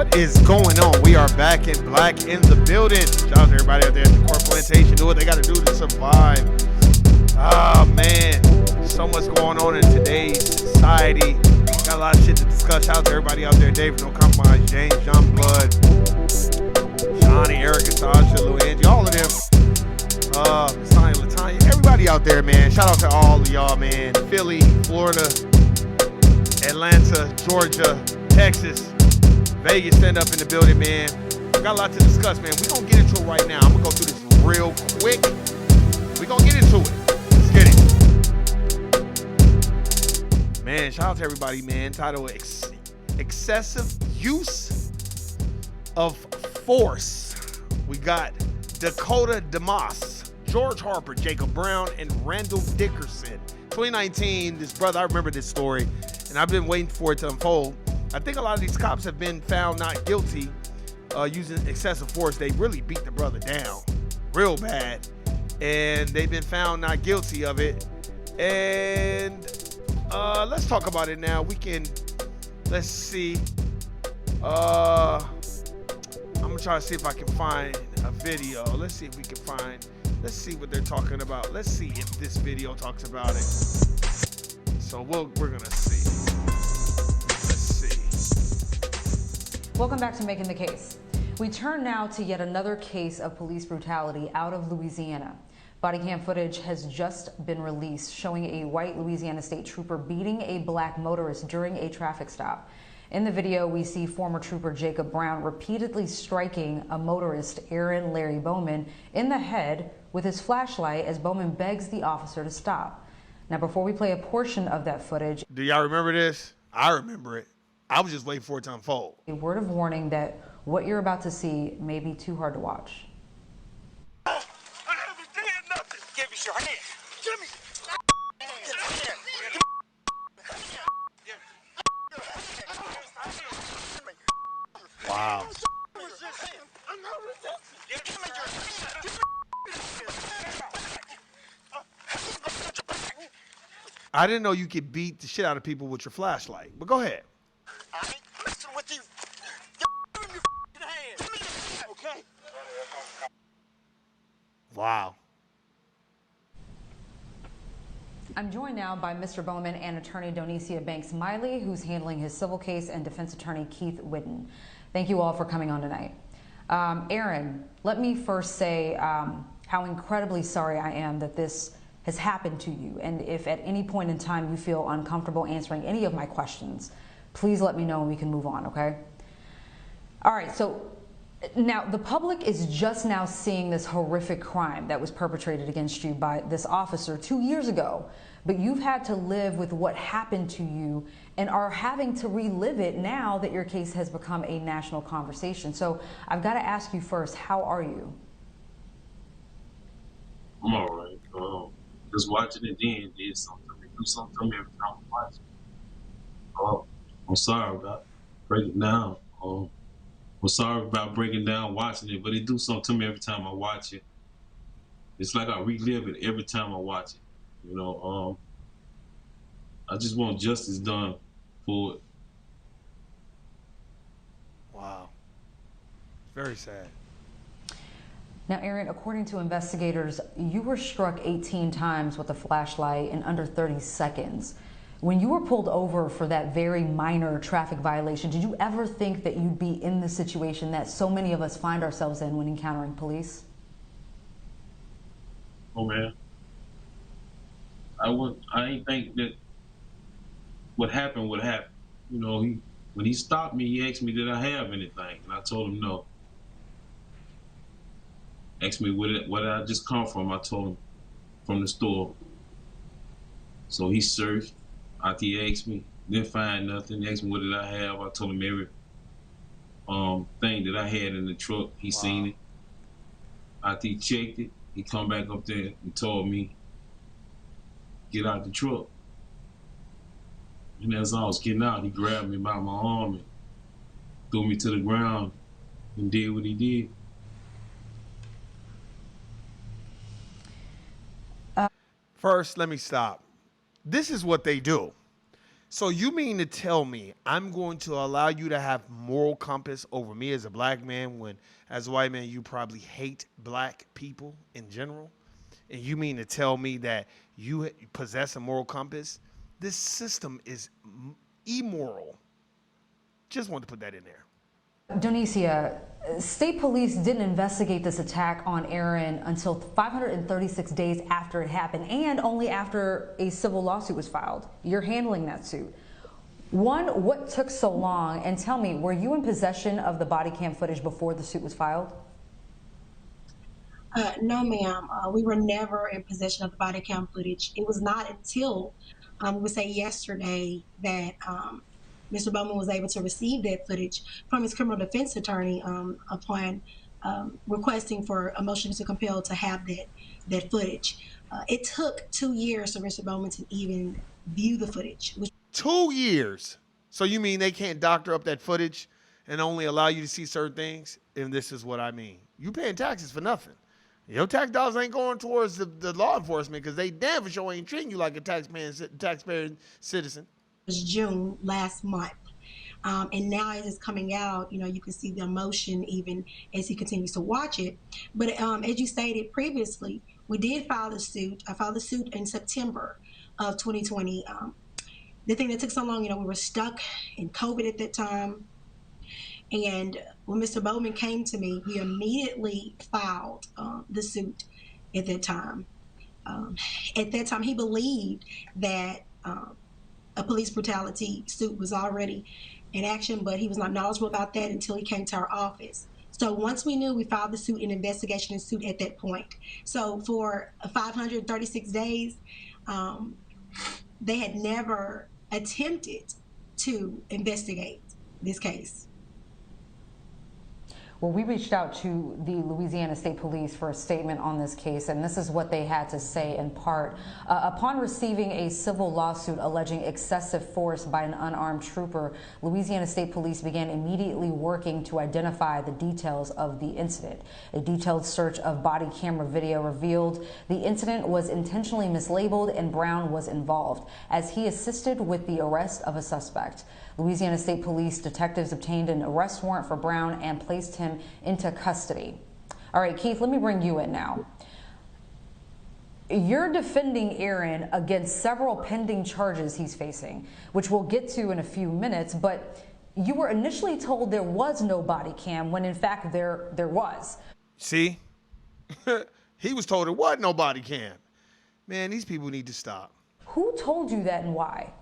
What is going on? We are back in black in the building. Shout out to everybody out there at the Corp Plantation. Do what they got to do to survive. Oh, man. So much going on in today's society. Got a lot of shit to discuss. Shout out to everybody out there. David, No Compromise, James, John Blood, Johnny, Erica, Sasha, Lou Angie, all of them. Sonny, Latanya, everybody out there, man. Shout out to all of y'all, man. Philly, Florida, Atlanta, Georgia, Texas, Vegas, stand up in the building, man. Got a lot to discuss, man. We're going to get into it right now. I'm going to go through this real quick. We're going to get into it. Let's get it. Man, shout out to everybody, man. Title Excessive Use of Force. We got Dakota DeMoss, George Harper, Jacob Brown, and Randall Dickerson. 2019, this brother, I remember this story, and I've been waiting for it to unfold. I think a lot of these cops have been found not guilty using excessive force. They really beat the brother down real bad, and they've been found not guilty of it. And let's talk about it now. Let's see. I'm gonna try to see if I can find a video. Let's see what they're talking about. Let's see if this video talks about it. So we're gonna see. Welcome back to Making the Case. We turn now to yet another case of police brutality out of Louisiana. Body cam footage has just been released showing a white Louisiana state trooper beating a black motorist during a traffic stop. In the video, we see former trooper Jacob Brown repeatedly striking a motorist, Aaron Larry Bowman, in the head with his flashlight as Bowman begs the officer to stop. Now, before we play a portion of that footage, do y'all remember this? I remember it. I was just waiting for it to unfold. A word of warning that what you're about to see may be too hard to watch. I haven't did nothing. Give me your hand. Give me. Wow. I didn't know you could beat the shit out of people with your flashlight, but go ahead. I ain't messing with you. Give me your hand. Give me your, okay? Wow. I'm joined now by Mr. Bowman and attorney Donicia Banks-Miley, who's handling his civil case, and defense attorney Keith Whitten. Thank you all for coming on tonight. Aaron, let me first say how incredibly sorry I am that this has happened to you. And if at any point in time you feel uncomfortable answering any of my questions, please let me know and we can move on, okay? All right, so now the public is just now seeing this horrific crime that was perpetrated against you by this officer 2 years ago, but you've had to live with what happened to you and are having to relive it now that your case has become a national conversation. So I've got to ask you first, how are you? I'm all right. Just watching it then did something. They do something to me every time I watch it. I'm sorry about breaking down. I'm sorry about breaking down watching it, but it do something to me every time I watch it. It's like I relive it every time I watch it. You know, I just want justice done for it. Wow. Very sad. Now, Aaron, according to investigators, you were struck 18 times with a flashlight in under 30 seconds. When you were pulled over for that very minor traffic violation, did you ever think that you'd be in the situation that so many of us find ourselves in when encountering police? Oh man, I ain't think that what happened would happen. You know, when he stopped me, he asked me, did I have anything? And I told him no. Asked me where did I just come from? I told him from the store. So he searched. After he asked me, didn't find nothing. He asked me what did I have? I told him every thing that I had in the truck. He seen it. After he checked it, he come back up there and told me, get out the truck. And as I was getting out, he grabbed me by my arm and threw me to the ground and did what he did. First, let me stop. This is what they do. So you mean to tell me I'm going to allow you to have moral compass over me as a black man when, as a white man, you probably hate black people in general? And you mean to tell me that you possess a moral compass? This system is immoral. Just wanted to put that in there. Donicia, state police didn't investigate this attack on Aaron until 536 days after it happened, and only after a civil lawsuit was filed. You're handling that suit. One, what took so long? And tell me, were you in possession of the body cam footage before the suit was filed? No, ma'am. We were never in possession of the body cam footage. It was not until, we would say yesterday, that Mr. Bowman was able to receive that footage from his criminal defense attorney upon requesting for a motion to compel to have that footage. It took 2 years for Mr. Bowman to even view the footage. 2 years. So you mean they can't doctor up that footage and only allow you to see certain things? And this is what I mean. You paying taxes for nothing. Your tax dollars ain't going towards the law enforcement because they damn for sure ain't treating you like a taxpayer citizen. It was June last month. And now as it's coming out, you can see the emotion even as he continues to watch it. But as you stated previously, we did file the suit. I filed the suit in September of 2020. The thing that took so long, we were stuck in COVID at that time. And when Mr. Bowman came to me, we immediately filed the suit at that time. At that time, he believed that a police brutality suit was already in action, but he was not knowledgeable about that until he came to our office. So once we knew, we filed the suit, an investigation and suit at that point. So for 536 days, they had never attempted to investigate this case. Well, we reached out to the Louisiana State Police for a statement on this case, and this is what they had to say in part. Upon receiving a civil lawsuit alleging excessive force by an unarmed trooper, Louisiana State Police began immediately working to identify the details of the incident. A detailed search of body camera video revealed the incident was intentionally mislabeled and Brown was involved, as he assisted with the arrest of a suspect. Louisiana State Police detectives obtained an arrest warrant for Brown and placed him into custody. All right, Keith, let me bring you in now. You're defending Aaron against several pending charges he's facing, which we'll get to in a few minutes, but you were initially told there was no body cam when in fact there was. See? He was told there was no body cam. Man, these people need to stop. Who told you that and why?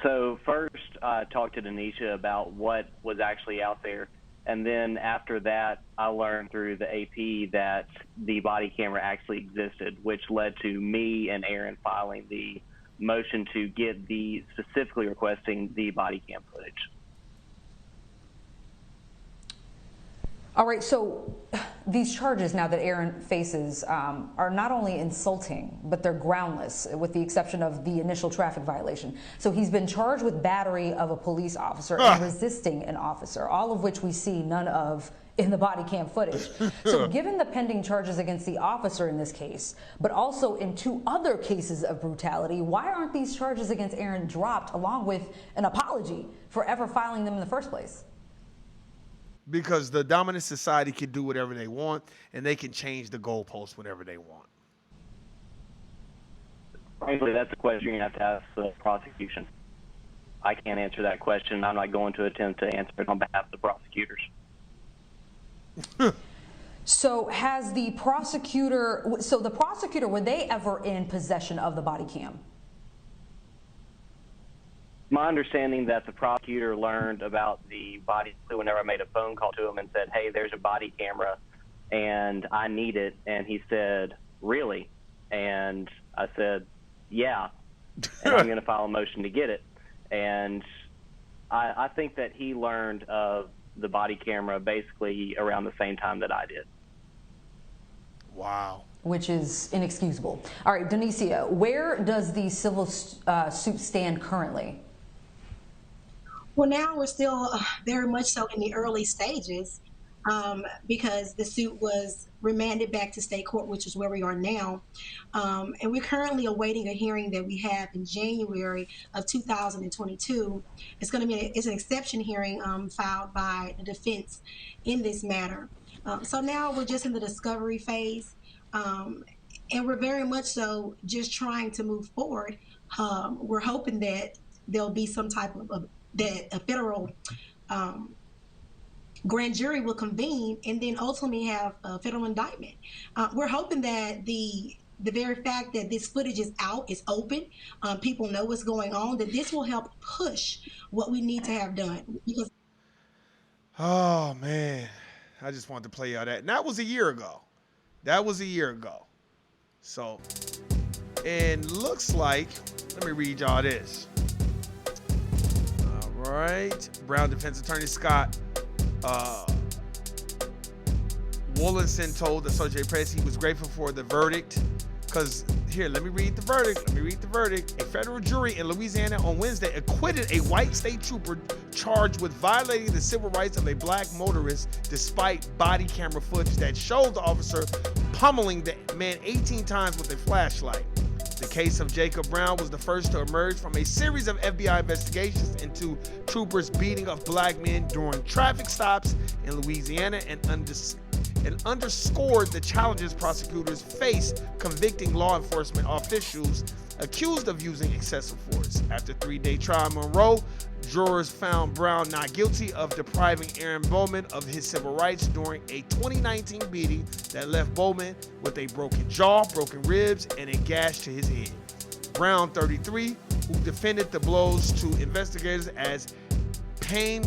So first, I talked to Denisha about what was actually out there. And then after that, I learned through the AP that the body camera actually existed, which led to me and Aaron filing the motion to get specifically requesting the body cam footage. All right, so these charges now that Aaron faces are not only insulting, but they're groundless, with the exception of the initial traffic violation. So he's been charged with battery of a police officer and resisting an officer, all of which we see none of in the body cam footage. So given the pending charges against the officer in this case, but also in 2 other cases of brutality, why aren't these charges against Aaron dropped along with an apology for ever filing them in the first place? Because the dominant society can do whatever they want, and they can change the goalposts whenever they want. Frankly, that's a question you're going to have to ask the prosecution. I can't answer that question. I'm not going to attempt to answer it on behalf of the prosecutors. So has the prosecutor, were they ever in possession of the body cam? My understanding that the prosecutor learned about the body whenever I made a phone call to him and said, hey, there's a body camera and I need it. And he said, really? And I said, yeah, and I'm going to file a motion to get it. And I think that he learned of the body camera basically around the same time that I did. Wow. Which is inexcusable. All right, Donicia, where does the civil suit stand currently? Well, now we're still very much so in the early stages. because the suit was remanded back to state court, which is where we are now. And we're currently awaiting a hearing that we have in January of 2022. It's going to be it's an exception hearing filed by the defense in this matter. So now we're just in the discovery phase, and we're very much so just trying to move forward. We're hoping that there'll be some type of that a federal grand jury will convene and then ultimately have a federal indictment. We're hoping that the very fact that this footage is out, is open, people know what's going on, that this will help push what we need to have done. Because Oh man, I just wanted to play y'all that. And that was a year ago. That was a year ago. So, and looks like, let me read y'all this. All right. Brown defense attorney Scott Wollenson told the Associated Press he was grateful for the verdict. Because here, let me read the verdict. A federal jury in Louisiana on Wednesday acquitted a white state trooper charged with violating the civil rights of a black motorist despite body camera footage that showed the officer pummeling the man 18 times with a flashlight. The case of Jacob Brown was the first to emerge from a series of FBI investigations into troopers beating up black men during traffic stops in Louisiana and underscored the challenges prosecutors face convicting law enforcement officials accused of using excessive force. After a 3-day trial in Monroe, jurors found Brown not guilty of depriving Aaron Bowman of his civil rights during a 2019 beating that left Bowman with a broken jaw, broken ribs, and a gash to his head. Brown, 33, who defended the blows to investigators as pain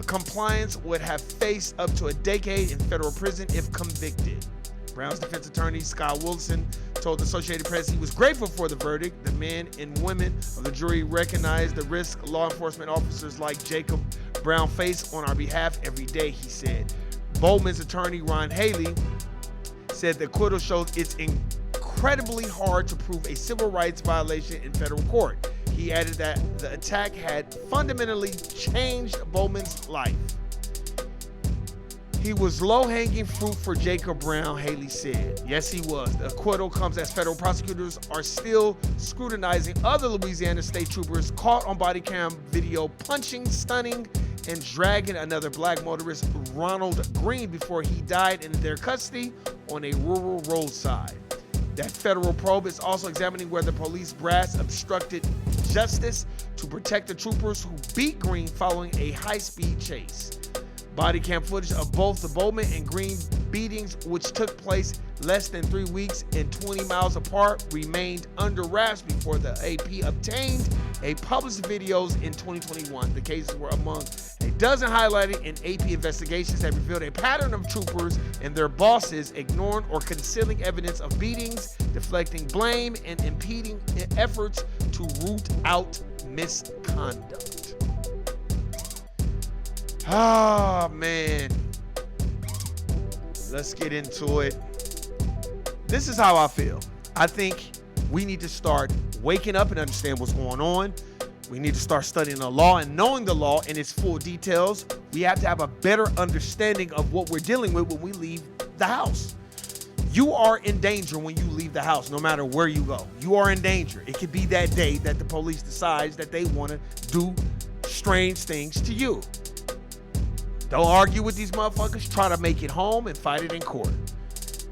compliance, would have faced up to a decade in federal prison if convicted. Brown's defense attorney, Scott Wilson, told the Associated Press he was grateful for the verdict. The men and women of the jury recognized the risk law enforcement officers like Jacob Brown face on our behalf every day, he said. Bowman's attorney, Ron Haley, said the acquittal shows it's incredibly hard to prove a civil rights violation in federal court. He added that the attack had fundamentally changed Bowman's life. He was low-hanging fruit for Jacob Brown, Haley said. Yes, he was. The acquittal comes as federal prosecutors are still scrutinizing other Louisiana state troopers caught on body cam video punching, stunning, and dragging another black motorist, Ronald Green, before he died in their custody on a rural roadside. That federal probe is also examining whether police brass obstructed justice to protect the troopers who beat Green following a high-speed chase. Body cam footage of both the Bowman and Green beatings, which took place less than 3 weeks and 20 miles apart, remained under wraps before the AP obtained a published videos in 2021. The cases were among a dozen highlighted in AP investigations that revealed a pattern of troopers and their bosses ignoring or concealing evidence of beatings, deflecting blame, and impeding efforts to root out misconduct. Ah, man. Let's get into it. This is how I feel. I think we need to start waking up and understand what's going on. We need to start studying the law and knowing the law in its full details. We have to have a better understanding of what we're dealing with when we leave the house. You are in danger when you leave the house, no matter where you go. You are in danger. It could be that day that the police decides that they want to do strange things to you. Don't argue with these motherfuckers. Try to make it home and fight it in court.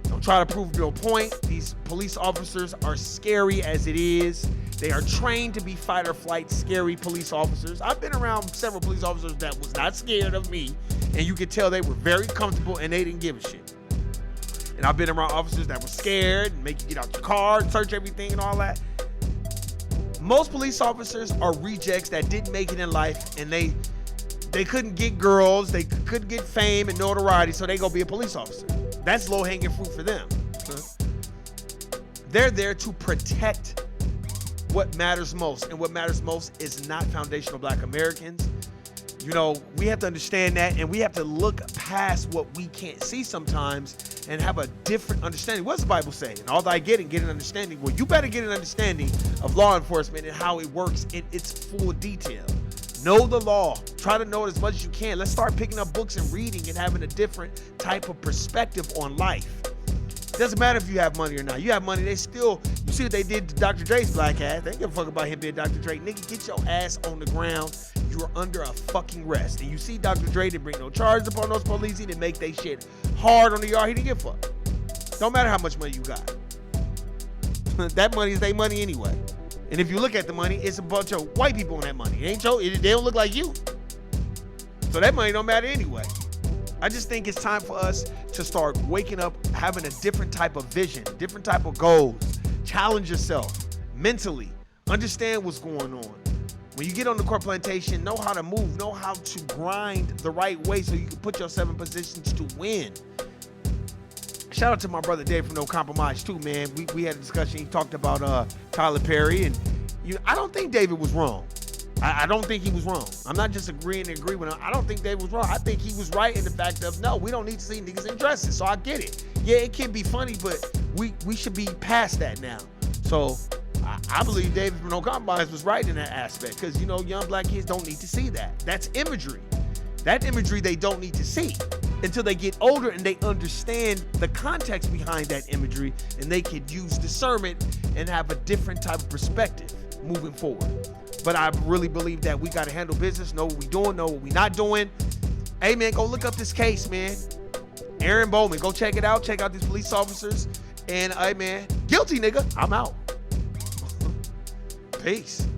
Don't try to prove your point. These police officers are scary as it is. They are trained to be fight or flight, scary police officers. I've been around several police officers that was not scared of me, and you could tell they were very comfortable and they didn't give a shit. And I've been around officers that were scared and make you get out your car, search everything and all that. Most police officers are rejects that didn't make it in life, and they couldn't get girls, they couldn't get fame and notoriety, so they go be a police officer. That's low-hanging fruit for them. They're there to protect what matters most, and what matters most is not foundational Black Americans. You know, we have to understand that, and we have to look past what we can't see sometimes and have a different understanding. What does the Bible say? And all that I get an understanding. Well, you better get an understanding of law enforcement and how it works in its full detail. Know the law. Try to know it as much as you can. Let's start picking up books and reading and having a different type of perspective on life. It doesn't matter if you have money or not. You have money, they still, you see what they did to Dr. Dre's black ass. They don't give a fuck about him being Dr. Dre. Nigga, get your ass on the ground. You are under a fucking arrest. And you see Dr. Dre didn't bring no charges upon those police. He didn't make they shit hard on the yard. He didn't give a fuck. Don't matter how much money you got. That money is their money anyway. And if you look at the money, it's a bunch of white people on that money. It ain't your, they don't look like you. So that money don't matter anyway. I just think it's time for us to start waking up, having a different type of vision, different type of goals. Challenge yourself mentally. Understand what's going on. When you get on the court plantation, know how to move, know how to grind the right way so you can put yourself in positions to win. Shout out to my brother Dave from No Compromise too, man. We had a discussion. He talked about Tyler Perry, and I don't think David was wrong. I don't think he was wrong. I'm not just agreeing to agree with him. I don't think David was wrong. I think he was right in the fact of, no, we don't need to see niggas in dresses. So I get it. Yeah, it can be funny, but we should be past that now. So I believe David from No Compromise was right in that aspect, because, you know, young black kids don't need to see that. That's imagery. That imagery they don't need to see until they get older and they understand the context behind that imagery, and they can use discernment and have a different type of perspective moving forward. But I really believe that we got to handle business, know what we doing, know what we not doing. Hey, man, go look up this case, man. Aaron Bowman, go check it out. Check out these police officers. And, hey, man, guilty, nigga. I'm out. Peace.